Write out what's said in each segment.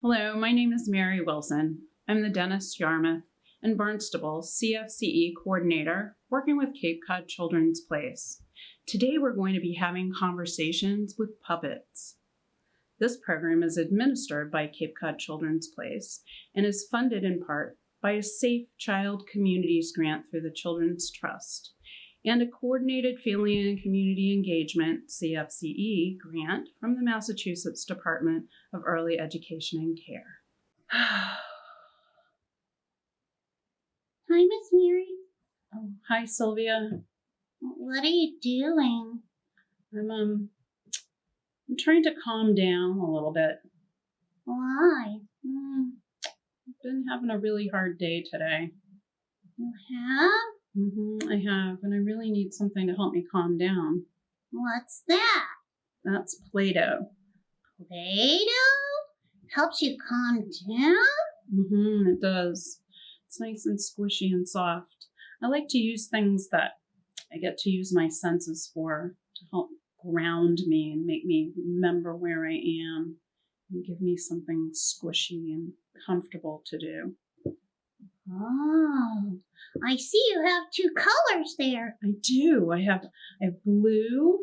Hello, my name is Mary Wilson. I'm the Dentist Yarmouth and Barnstable CFCE coordinator working with Cape Cod Children's Place. Today we're going to be having conversations with puppets. This program is administered by Cape Cod Children's Place and is funded in part by a Safe Child Communities grant through the Children's Trust and a Coordinated Family and Community Engagement CFCE grant from the Massachusetts Department of Early Education and Care. Hi, Miss Mary. Oh, hi, Sylvia. What are you doing? I'm trying to calm down a little bit. Why? I've been having a really hard day today. You have? I have, and I really need something to help me calm down. What's that? That's Play-Doh. Play-Doh? Helps you calm down? It does. It's nice and squishy and soft. I like to use things that I get to use my senses for to help ground me and make me remember where I am and give me something squishy and comfortable to do. Oh, I see you have two colors there. I do. I have blue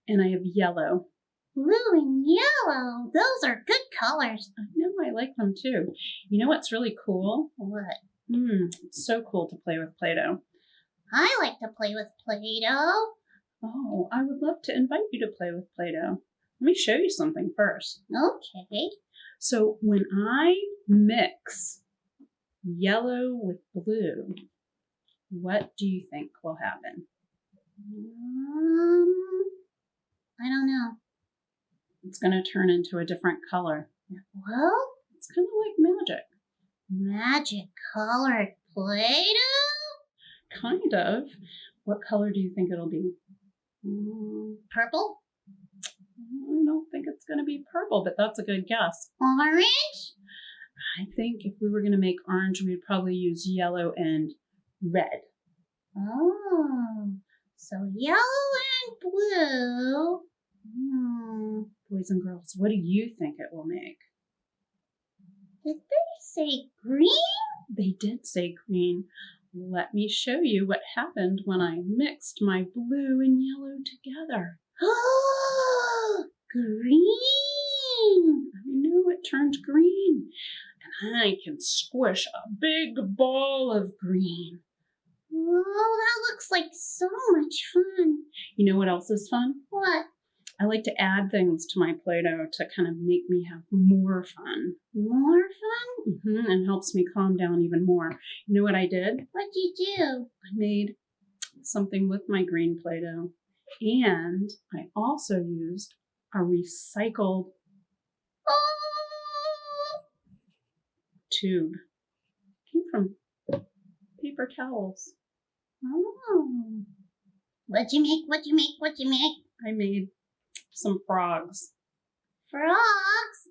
and I have yellow. Blue and yellow. Those are good colors. I know, I like them too. You know what's really cool? What? It's so cool to play with Play-Doh. I like to play with Play-Doh. Oh, I would love to invite you to play with Play-Doh. Let me show you something first. Okay. So when I mix yellow with blue, what do you think will happen? I don't know. It's going to turn into a different color. Well, it's kind of like magic. Magic colored Play-Doh? Kind of. What color do you think it'll be? Purple? I don't think it's going to be purple, but that's a good guess. Orange? I think if we were going to make orange, we'd probably use yellow and red. Oh, so yellow and blue. Boys and girls, what do you think it will make? Did they say green? They did say green. Let me show you what happened when I mixed my blue and yellow together. Oh, green! I know, it turned green. And I can squish a big ball of green. Oh, that looks like so much fun. You know what else is fun? What? I like to add things to my Play-Doh to kind of make me have more fun. More fun? And helps me calm down even more. You know what I did? What'd you do? I made something with my green Play-Doh. And I also used a recycled tube. It came from paper towels. Oh. What'd you make? What'd you make? What'd you make? I made some frogs. Frogs?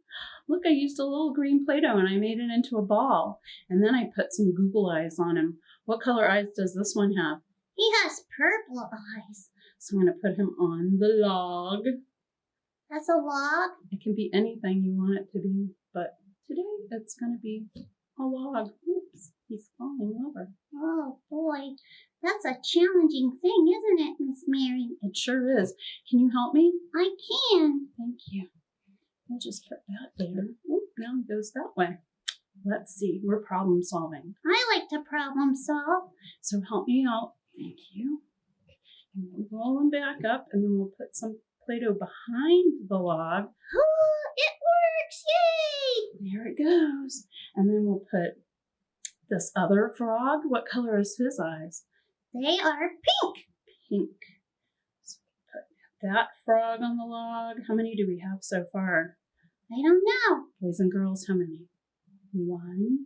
Look, I used a little green Play-Doh and I made it into a ball. And then I put some Google eyes on him. What color eyes does this one have? He has purple eyes. So I'm going to put him on the log. That's a log? It can be anything you want it to be, but today it's going to be a log. Oops, he's falling over. Oh boy, that's a challenging thing, isn't it, Miss Mary? It sure is. Can you help me? I can. Thank you. We'll just put that there. Oop, now it goes that way. Let's see, we're problem solving. I like to problem solve. So help me out. Thank you. And we'll roll them back up and then we'll put some Play-Doh behind the log. Oh, it works! Yay! There it goes. And then we'll put this other frog. What color is his eyes? They are pink. Pink. So put that frog on the log. How many do we have so far? I don't know. Boys and girls, how many? 1,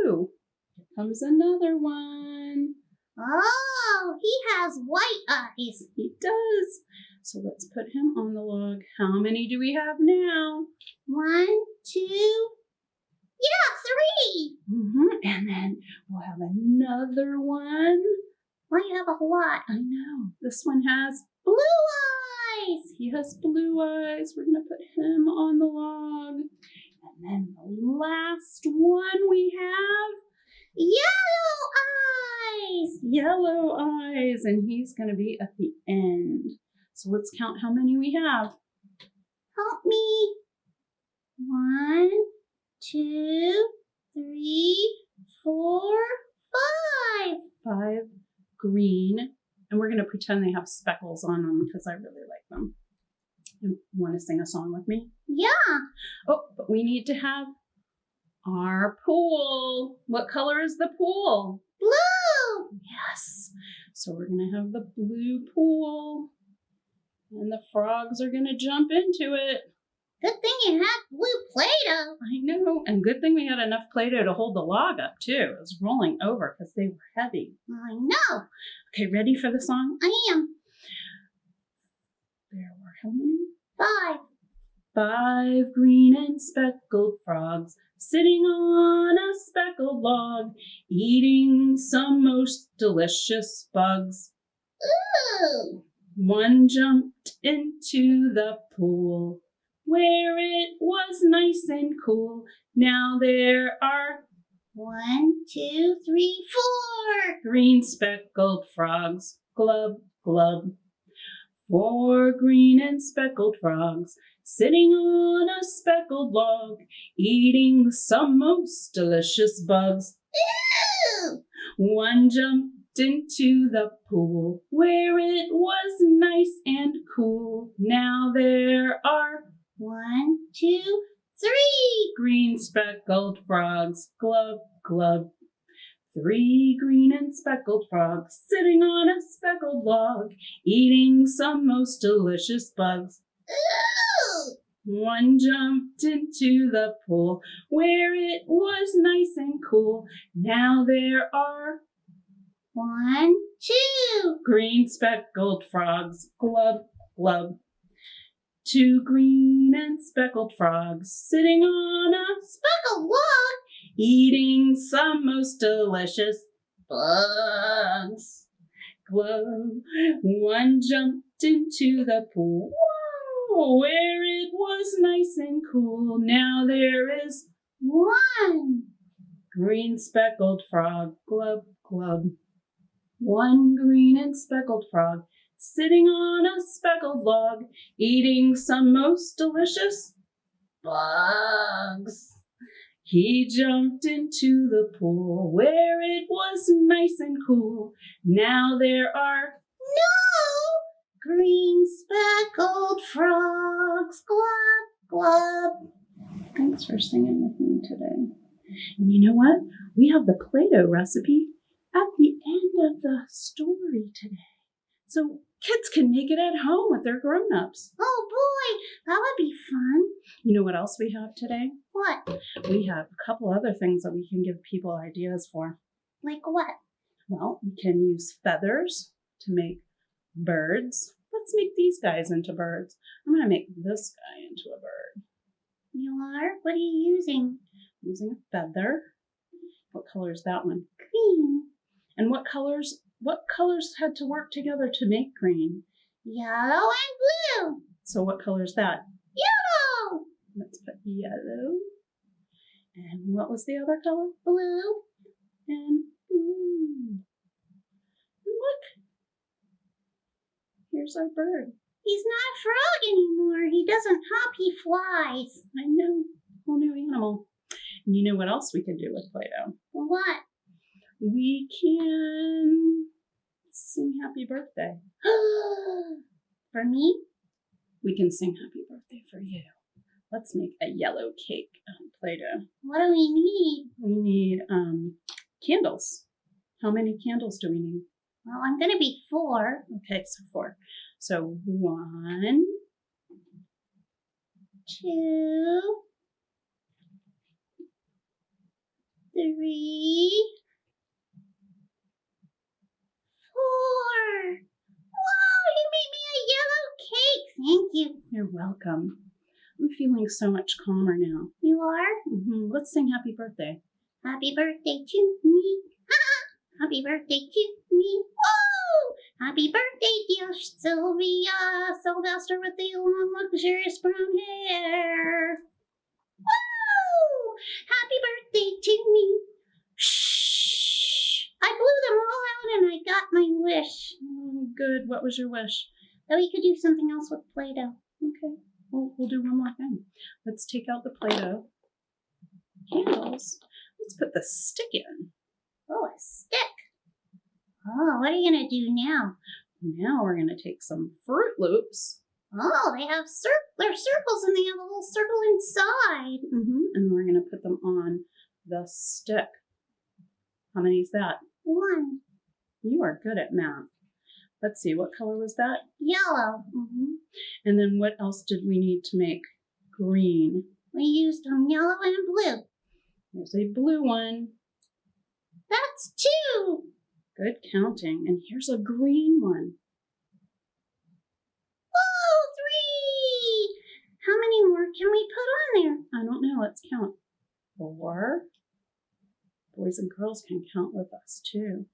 2. Here comes another one. Oh, he has white eyes. He does. So let's put him on the log. How many do we have now? 1, 2. Yeah, 3. And then we'll have another one. Why you have a lot? I know. This one has blue eyes. He has blue eyes. We're going to put him on the log. And then the last one we have Yellow Eyes, and he's going to be at the end. So let's count how many we have. Help me. 1, 2, 3, 4, 5. 5 green, and we're going to pretend they have speckles on them because I really like them. You want to sing a song with me? Yeah. Oh, but we need to have our pool. What color is the pool? Blue. Yes. So we're going to have the blue pool, and the frogs are going to jump into it. Good thing you had blue Play-Doh. I know, and good thing we had enough Play-Doh to hold the log up too. It was rolling over because they were heavy. I know. Okay, ready for the song? I am. There were how many? 5. 5 green and speckled frogs sitting on a speckled log, eating some most delicious bugs. Ooh. One jumped into the pool where it was nice and cool. Now there are 1, 2, 3, 4. green speckled frogs, glub, glub. 4 green and speckled frogs sitting on a speckled log, eating some most delicious bugs. Ooh. One jumped into the pool where it was nice and cool. Now there are 1, 2, 3. green speckled frogs, glub, glub. 3 green and speckled frogs sitting on a speckled log, eating some most delicious bugs. Ooh. One jumped into the pool where it was nice and cool. Now there are 1, 2. green speckled frogs, glub, glub. 2 green and speckled frogs sitting on a Speckled log. eating some most delicious bugs. Glub. One jumped into the pool, whoa, where it was nice and cool. Now there is 1. green speckled frog, glub, glub. 1 green and speckled frog sitting on a speckled log, eating some most delicious bugs. He jumped into the pool where it was nice and cool. Now there are No green speckled frogs. Glub, glub. Thanks for singing with me today. And you know what? We have the Play-Doh recipe at the end of the story today. So kids can make it at home with their grown-ups. Oh boy, that would be fun. You know what else we have today? What? We have a couple other things that we can give people ideas for. Like what? Well, we can use feathers to make birds. Let's make these guys into birds. I'm going to make this guy into a bird. You are? What are you using? Using a feather. What color is that one? Green. And what colors had to work together to make green? Yellow and blue. So what color is that? Yellow. Let's put yellow. And what was the other color? Blue. And blue. And look. Here's our bird. He's not a frog anymore. He doesn't hop, he flies. I know. Whole new animal. And you know what else we can do with Play-Doh? What? We can sing happy birthday. For me? We can sing happy birthday for you. Let's make a yellow cake out of Play-Doh. What do we need? We need candles. How many candles do we need? Well, I'm going to be 4. Okay, so 4. So 1, 2, 3, 4. Whoa, you made me a yellow cake. Thank you. you're welcome. I'm feeling so much calmer now. You are? Let's sing happy birthday. Happy birthday to me. Happy birthday to me. Woo! Happy birthday, dear Sylvia. Sylvester with the long, luxurious brown hair. good. What was your wish? That we could do something else with Play-Doh. Okay, we'll do one more thing. Let's take out the Play-Doh handles. Let's put the stick in. Oh, a stick. Oh, what are you going to do now? Now we're going to take some Fruit Loops. Oh, they have they're circles and they have a little circle inside. And we're going to put them on the stick. How many is that? 1. You are good at math. Let's see, what color was that? Yellow. And then what else did we need to make green? We used yellow and blue. There's a blue one. That's 2. Good counting. And here's a green one. Whoa, 3. How many more can we put on there? I don't know. Let's count. 4. Boys and girls can count with us too.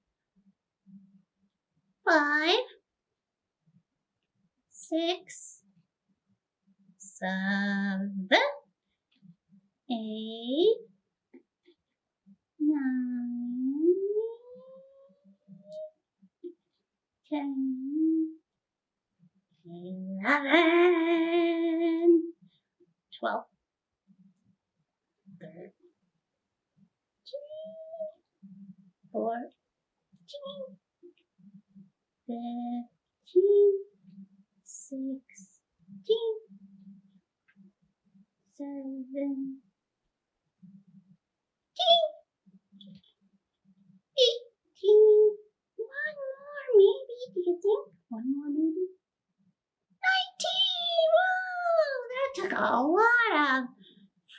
5, 6, 7, 8, 9, 10, 11, 12, 13, 14, 15, 16, 17, 18. One more, maybe. Do you think? One more maybe? 19. Whoa, that took a lot of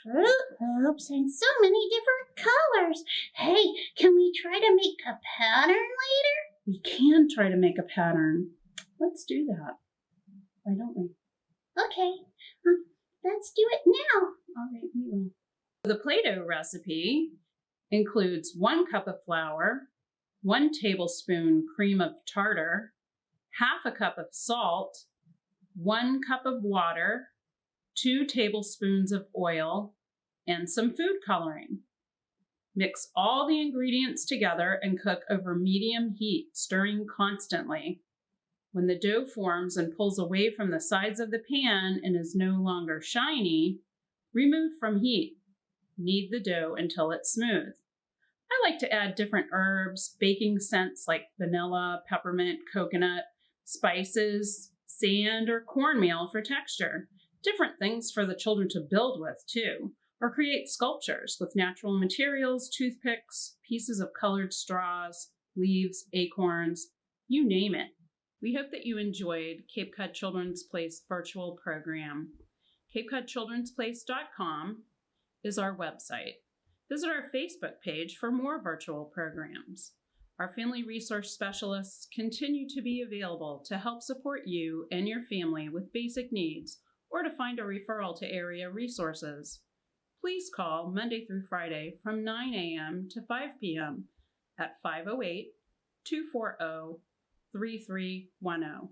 Fruit Loops and so many different colors. Hey, can we try to make a pattern later? We can try to make a pattern. Let's do that. Why don't we? Okay, let's do it now. All right, we will. The Play-Doh recipe includes 1 cup of flour, 1 tablespoon cream of tartar, half a cup of salt, 1 cup of water, 2 tablespoons of oil, and some food coloring. Mix all the ingredients together and cook over medium heat, stirring constantly. When the dough forms and pulls away from the sides of the pan and is no longer shiny, remove from heat. Knead the dough until it's smooth. I like to add different herbs, baking scents like vanilla, peppermint, coconut, spices, sand, or cornmeal for texture. Different things for the children to build with, too, or create sculptures with natural materials, toothpicks, pieces of colored straws, leaves, acorns, you name it. We hope that you enjoyed Cape Cod Children's Place virtual program. CapeCodChildren'sPlace.com is our website. Visit our Facebook page for more virtual programs. Our family resource specialists continue to be available to help support you and your family with basic needs or to find a referral to area resources. Please call Monday through Friday from 9 a.m. to 5 p.m. at 508-240-3310.